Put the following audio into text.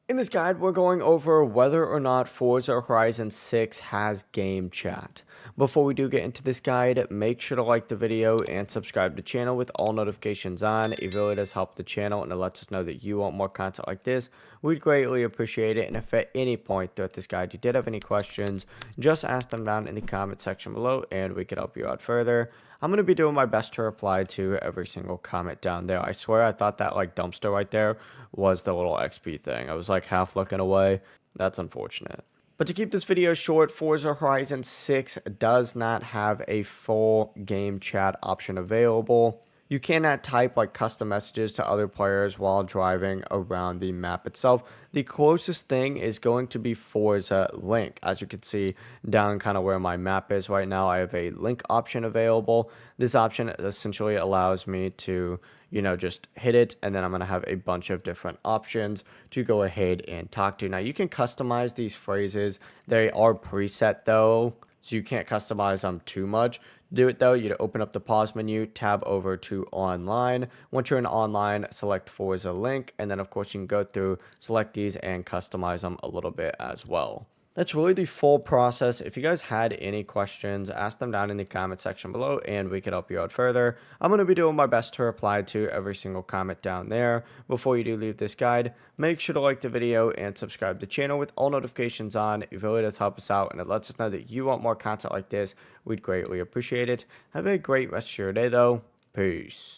In this guide, we're going over whether or not Forza Horizon 6 has game chat. Before we do get into this guide, make sure to like the video and subscribe to the channel with all notifications on. It really does help the channel and it lets us know that you want more content like this. We'd greatly appreciate it. And if at any point throughout this guide you did have any questions, just ask them down in the comment section below and we can help you out further. I'm going to be doing my best to reply to every single comment down there. I swear I thought that like dumpster right there was the little XP thing. I was like half looking away. That's unfortunate. But to keep this video short, Forza Horizon 6 does not have a full game chat option available. You cannot type like custom messages to other players while driving around the map itself. The closest thing is going to be Forza Link. As you can see down kind of where my map is right now, I have a link option available. This option essentially allows me to, just hit it, and then I'm going to have a bunch of different options to go ahead and talk to. Now, you can customize these phrases. They are preset though, so you can't customize them too much. To do it though, you open up the pause menu, tab over to online. Once you're in online, select Forza Link, and then of course you can go through, select these, and customize them a little bit as well. That's really the full process. If you guys had any questions, ask them down in the comment section below and we can help you out further. I'm going to be doing my best to reply to every single comment down there. Before you do leave this guide, make sure to like the video and subscribe to the channel with all notifications on. It really does help us out and it lets us know that you want more content like this. We'd greatly appreciate it. Have a great rest of your day though. Peace.